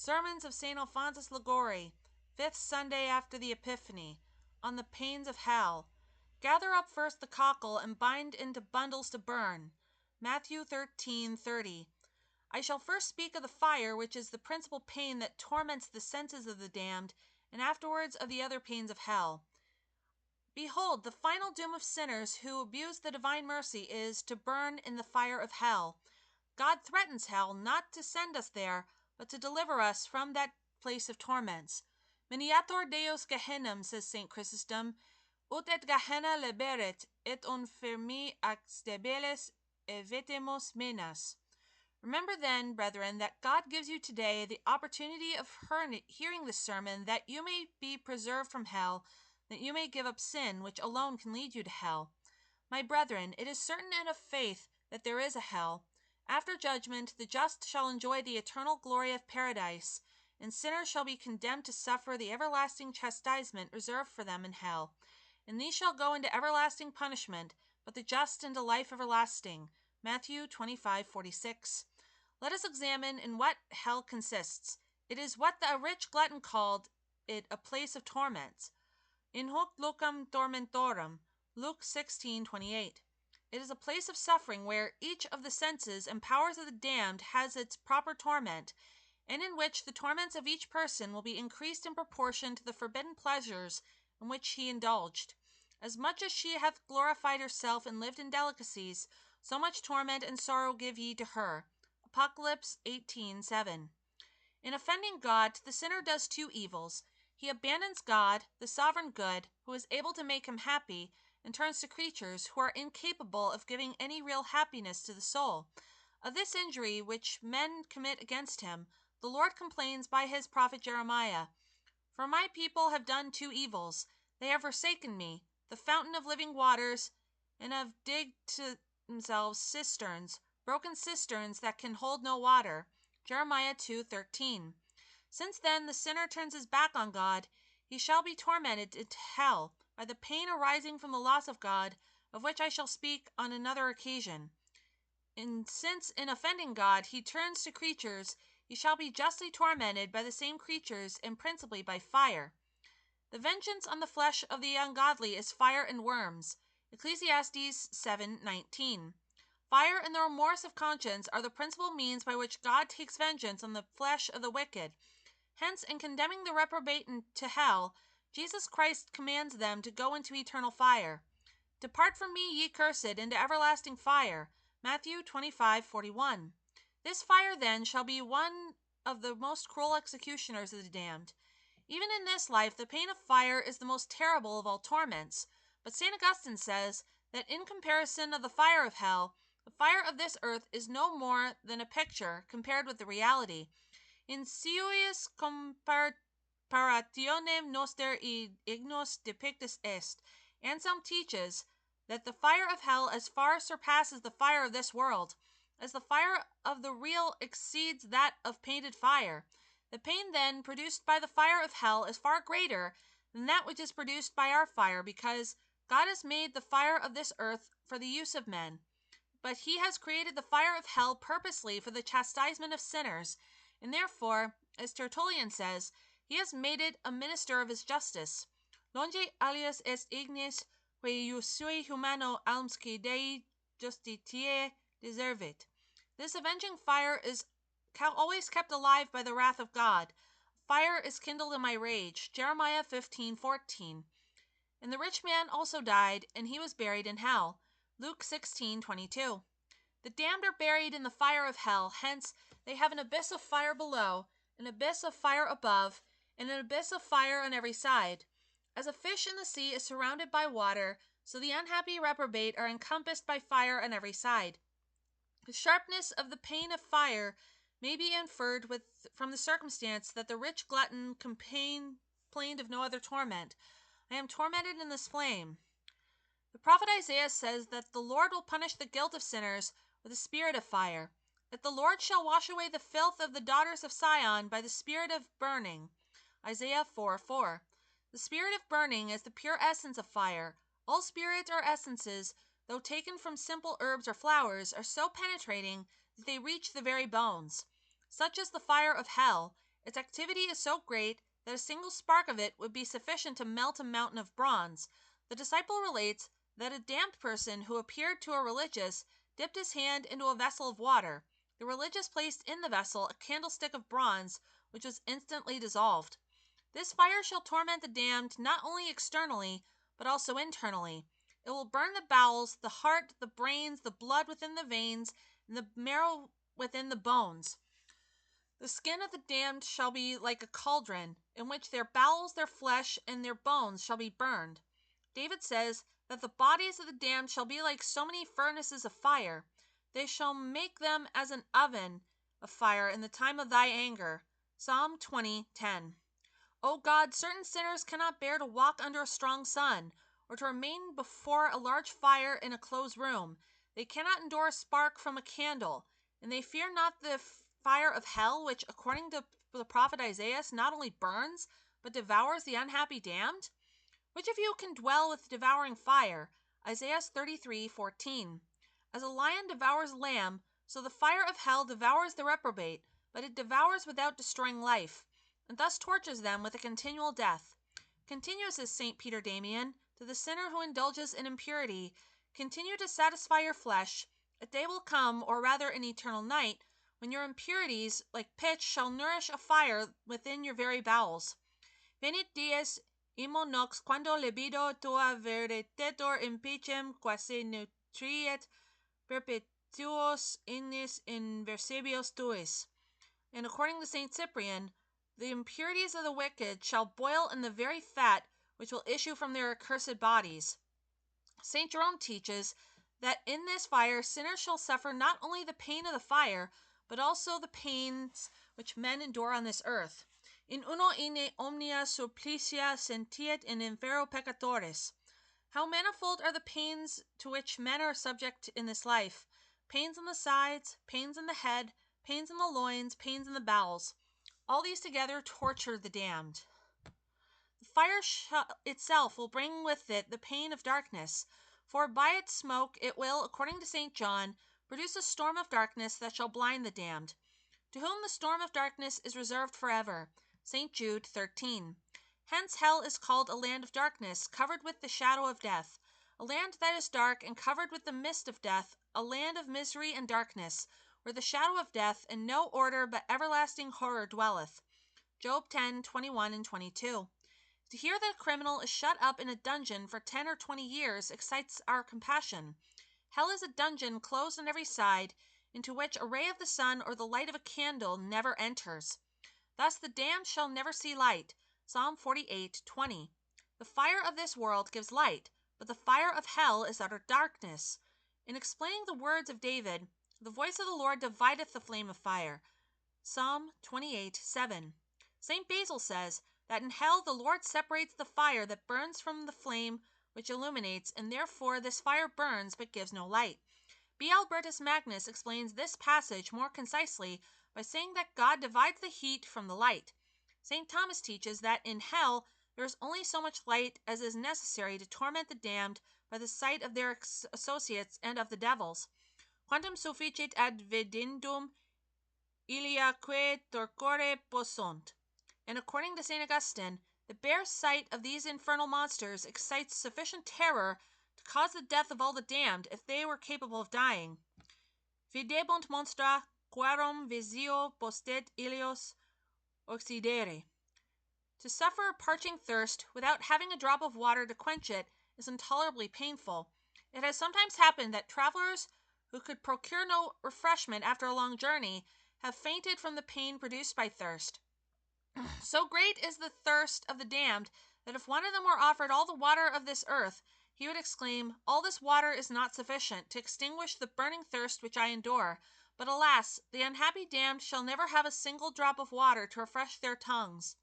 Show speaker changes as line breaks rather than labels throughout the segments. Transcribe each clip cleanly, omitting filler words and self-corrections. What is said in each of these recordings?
Sermons of St. Alphonsus Liguori, 5th Sunday after the Epiphany, on the pains of hell. Gather up first the cockle and bind into bundles to burn. Matthew 13:30. I shall first speak of the fire, which is the principal pain that torments the senses of the damned, and afterwards of the other pains of hell. Behold, the final doom of sinners who abuse the divine mercy is to burn in the fire of hell. God threatens hell not to send us there, but to deliver us from that place of torments. Miniator Deus Gehennem, says St. Chrysostom, ut et Gehenna liberet, et infirmi ac debiles evitemus menas. Remember then, brethren, that God gives you today the opportunity of hearing this sermon, that you may be preserved from hell, that you may give up sin, which alone can lead you to hell. My brethren, it is certain and of faith that there is a hell. After judgment, the just shall enjoy the eternal glory of paradise, and sinners shall be condemned to suffer the everlasting chastisement reserved for them in hell. And these shall go into everlasting punishment, but the just into life everlasting. Matthew 25:46. Let us examine in what hell consists. It is what the rich glutton called it, a place of torments. In hoc locum tormentorum, Luke 16:28. It is a place of suffering where each of the senses and powers of the damned has its proper torment, and in which the torments of each person will be increased in proportion to the forbidden pleasures in which he indulged. As much as she hath glorified herself and lived in delicacies, so much torment and sorrow give ye to her. Apocalypse 18:7. In offending God, the sinner does two evils. He abandons God, the sovereign good, who is able to make him happy, and turns to creatures who are incapable of giving any real happiness to the soul. Of this injury which men commit against him, the Lord complains by his prophet Jeremiah. For my people have done two evils. They have forsaken me, the fountain of living waters, and have digged to themselves cisterns, broken cisterns that can hold no water. Jeremiah 2:13. Since then the sinner turns his back on God, he shall be tormented into hell by the pain arising from the loss of God, of which I shall speak on another occasion. And since in offending God he turns to creatures, he shall be justly tormented by the same creatures, and principally by fire. The vengeance on the flesh of the ungodly is fire and worms. Ecclesiastes 7:19. Fire and the remorse of conscience are the principal means by which God takes vengeance on the flesh of the wicked. Hence, in condemning the reprobate to hell, Jesus Christ commands them to go into eternal fire. Depart from me, ye cursed, into everlasting fire. Matthew 25:41. This fire, then, shall be one of the most cruel executioners of the damned. Even in this life, the pain of fire is the most terrible of all torments. But St. Augustine says that in comparison of the fire of hell, the fire of this earth is no more than a picture compared with the reality. In ciuis comparationem noster ignos depictus est. Anselm teaches that the fire of hell as far surpasses the fire of this world, as the fire of the real exceeds that of painted fire. The pain then produced by the fire of hell is far greater than that which is produced by our fire, because God has made the fire of this earth for the use of men, but he has created the fire of hell purposely for the chastisement of sinners, and therefore, as Tertullian says, he has made it a minister of his justice. Longe alias est ignis qui sui humano almsque Dei justitiae deservit. This avenging fire is always kept alive by the wrath of God. Fire is kindled in my rage. Jeremiah 15:14. And the rich man also died, and he was buried in hell. Luke 16:22. The damned are buried in the fire of hell, hence they have an abyss of fire below, an abyss of fire above, and an abyss of fire on every side. As a fish in the sea is surrounded by water, so the unhappy reprobate are encompassed by fire on every side. The sharpness of the pain of fire may be inferred from the circumstance that the rich glutton complained of no other torment. I am tormented in this flame. The prophet Isaiah says that the Lord will punish the guilt of sinners with a spirit of fire, that the Lord shall wash away the filth of the daughters of Sion by the spirit of burning. Isaiah 4:4. The spirit of burning is the pure essence of fire. All spirits or essences, though taken from simple herbs or flowers, are so penetrating that they reach the very bones. Such is the fire of hell. Its activity is so great that a single spark of it would be sufficient to melt a mountain of bronze. The disciple relates that a damned person who appeared to a religious dipped his hand into a vessel of water. The religious placed in the vessel a candlestick of bronze, which was instantly dissolved. This fire shall torment the damned not only externally, but also internally. It will burn the bowels, the heart, the brains, the blood within the veins, and the marrow within the bones. The skin of the damned shall be like a cauldron, in which their bowels, their flesh, and their bones shall be burned. David says that the bodies of the damned shall be like so many furnaces of fire. They shall make them as an oven of fire in the time of thy anger. Psalm 20:10. O God, certain sinners cannot bear to walk under a strong sun, or to remain before a large fire in a closed room. They cannot endure a spark from a candle, and they fear not the fire of hell, which, according to the prophet Isaiah, not only burns, but devours the unhappy damned? Which of you can dwell with devouring fire? Isaiah 33:14. As a lion devours lamb, so the fire of hell devours the reprobate, but it devours without destroying life, and thus tortures them with a continual death. Continue, says St. Peter Damian, to the sinner who indulges in impurity, continue to satisfy your flesh. A day will come, or rather an eternal night, when your impurities, like pitch, shall nourish a fire within your very bowels. Venit dies imo nox, quando libido tua veritetur impicem, quasi nutriet perpetuos ignis inversibios tuis. And according to St. Cyprian, the impurities of the wicked shall boil in the very fat which will issue from their accursed bodies. St. Jerome teaches that in this fire sinners shall suffer not only the pain of the fire, but also the pains which men endure on this earth. In uno ine omnia supplicia sentiet in infero peccatoris. How manifold are the pains to which men are subject in this life. Pains in the sides, pains in the head, pains in the loins, pains in the bowels. All these together torture the damned. The fire itself will bring with it the pain of darkness, for by its smoke it will, according to St. John, produce a storm of darkness that shall blind the damned, to whom the storm of darkness is reserved forever. St. Jude 13. Hence hell is called a land of darkness, covered with the shadow of death. A land that is dark and covered with the mist of death, a land of misery and darkness, where the shadow of death and no order but everlasting horror dwelleth. Job 10:21 and 22. To hear that a criminal is shut up in a dungeon for 10 or 20 years excites our compassion. Hell is a dungeon closed on every side, into which a ray of the sun or the light of a candle never enters. Thus the damned shall never see light. Psalm 48:20. The fire of this world gives light, but the fire of hell is utter darkness. In explaining the words of David, the voice of the Lord divideth the flame of fire. Psalm 28:7. St. Basil says that in hell the Lord separates the fire that burns from the flame which illuminates, and therefore this fire burns but gives no light. B. Albertus Magnus explains this passage more concisely by saying that God divides the heat from the light. St. Thomas teaches that in hell there is only so much light as is necessary to torment the damned by the sight of their associates and of the devils. Quantum sufficit ad videndum iliaque torcore possunt. And according to St. Augustine, the bare sight of these infernal monsters excites sufficient terror to cause the death of all the damned, if they were capable of dying. Videbunt monstra, quarum visio postet ilios occidere. To suffer a parching thirst without having a drop of water to quench it is intolerably painful. It has sometimes happened that travelers who could procure no refreshment after a long journey have fainted from the pain produced by thirst. So great is the thirst of the damned that if one of them were offered all the water of this earth, he would exclaim, "All this water is not sufficient to extinguish the burning thirst which I endure. But alas, the unhappy damned shall never have a single drop of water to refresh their tongues."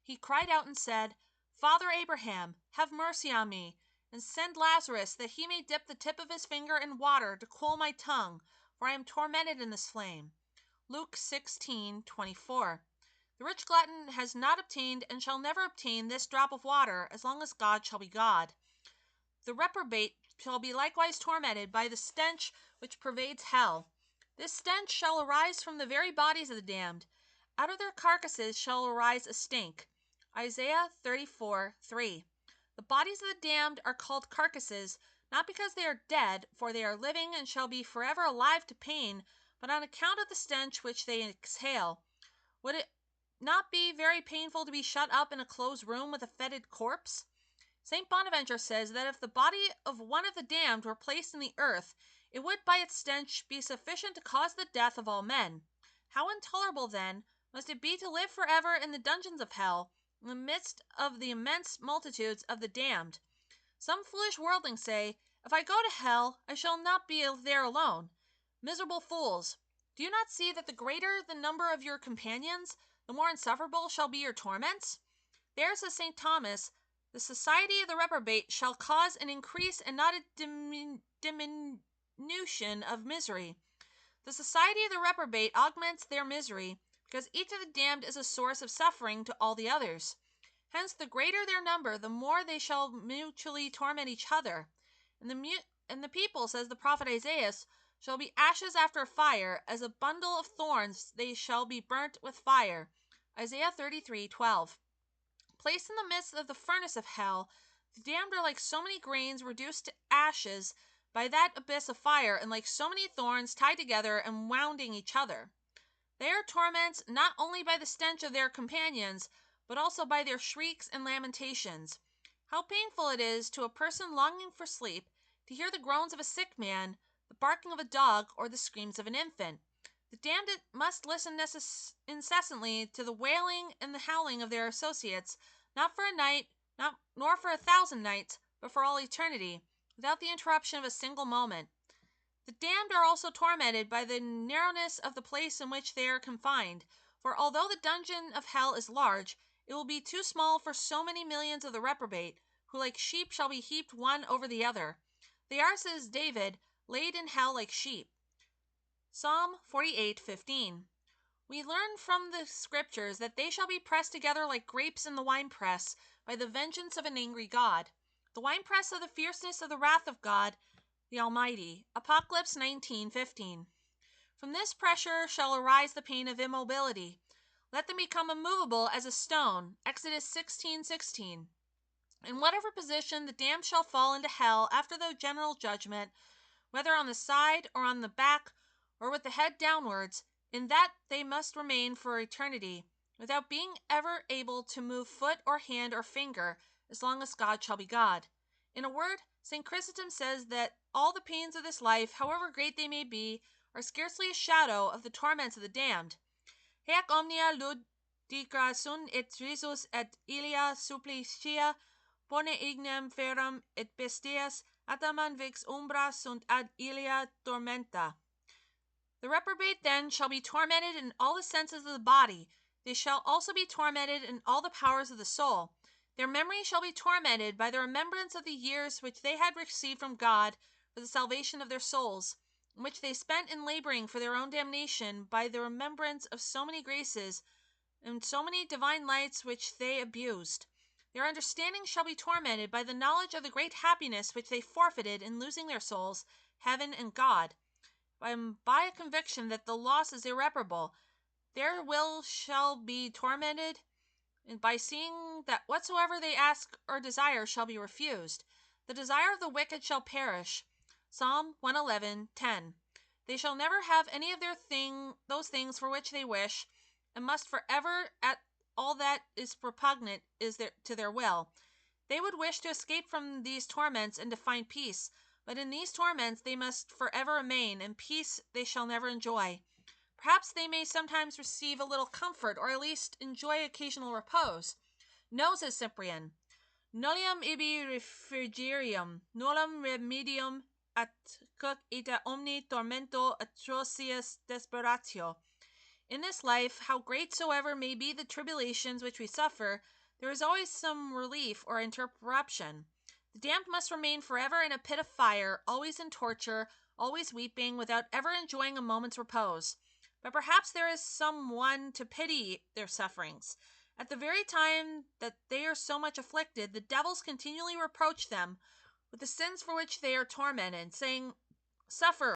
He cried out and said, "Father Abraham, have mercy on me, and send Lazarus, that he may dip the tip of his finger in water to cool my tongue, for I am tormented in this flame." Luke 16:24. The rich glutton has not obtained and shall never obtain this drop of water as long as God shall be God. The reprobate shall be likewise tormented by the stench which pervades hell. This stench shall arise from the very bodies of the damned. out of their carcasses shall arise a stink. Isaiah 34:3. The bodies of the damned are called carcasses, not because they are dead, for they are living and shall be forever alive to pain, but on account of the stench which they exhale. Would it not be very painful to be shut up in a closed room with a fetid corpse? St. Bonaventure says that if the body of one of the damned were placed in the earth, it would by its stench be sufficient to cause the death of all men. How intolerable, then, must it be to live forever in the dungeons of hell, in the midst of the immense multitudes of the damned. Some foolish worldlings say, if I go to hell, I shall not be there alone. Miserable fools! Do you not see that the greater the number of your companions, the more insufferable shall be your torments? There, says St. Thomas, the society of the reprobate shall cause an increase and not a diminution of misery. The society of the reprobate augments their misery, because each of the damned is a source of suffering to all the others. Hence, the greater their number, the more they shall mutually torment each other. And the people, says the prophet Isaiah, shall be ashes after a fire, as a bundle of thorns they shall be burnt with fire. Isaiah 33:12. Placed in the midst of the furnace of hell, the damned are like so many grains reduced to ashes by that abyss of fire, and like so many thorns tied together and wounding each other. They are tormented not only by the stench of their companions, but also by their shrieks and lamentations. How painful it is to a person longing for sleep to hear the groans of a sick man, the barking of a dog, or the screams of an infant. The damned must listen incessantly to the wailing and the howling of their associates, not for a night, nor for 1,000 nights, but for all eternity, without the interruption of a single moment. The damned are also tormented by the narrowness of the place in which they are confined, for although the dungeon of hell is large, it will be too small for so many millions of the reprobate, who like sheep shall be heaped one over the other. They are, says David, laid in hell like sheep. Psalm 48:15. We learn from the scriptures that they shall be pressed together like grapes in the winepress by the vengeance of an angry God. The winepress of the fierceness of the wrath of God, the Almighty. Apocalypse 19:15. From this pressure shall arise the pain of immobility. Let them become immovable as a stone. Exodus 16:16. In whatever position the damned shall fall into hell after the general judgment, whether on the side or on the back, or with the head downwards, in that they must remain for eternity, without being ever able to move foot or hand or finger, as long as God shall be God. In a word, St. Chrysostom says that all the pains of this life, however great they may be, are scarcely a shadow of the torments of the damned. Haec omnia ludica sunt et risus et ilia supplicia pone ignem ferum et bestias ataman vix umbra sunt ad ilia tormenta. The reprobate then shall be tormented in all the senses of the body. They shall also be tormented in all the powers of the soul. Their memory shall be tormented by the remembrance of the years which they had received from God for the salvation of their souls, and which they spent in laboring for their own damnation, by the remembrance of so many graces and so many divine lights which they abused. Their understanding shall be tormented by the knowledge of the great happiness which they forfeited in losing their souls, heaven, and God. By a conviction that the loss is irreparable, their will shall be tormented, and by seeing that whatsoever they ask or desire shall be refused. The desire of the wicked shall perish. Psalm 111:10. They shall never have any of those things for which they wish, and must forever at all that is repugnant to their will. They would wish to escape from these torments and to find peace, but in these torments they must forever remain, and peace they shall never enjoy. Perhaps they may sometimes receive a little comfort, or at least enjoy occasional repose. No, says Cyprian, nullium ibi refrigerium, nullum remedium atque ita omni tormento atrocius desperatio. In this life, how great soever may be the tribulations which we suffer, there is always some relief or interruption. The damned must remain forever in a pit of fire, always in torture, always weeping, without ever enjoying a moment's repose. But perhaps there is some one to pity their sufferings. At the very time that they are so much afflicted, the devils continually reproach them with the sins for which they are tormented, saying, "Suffer,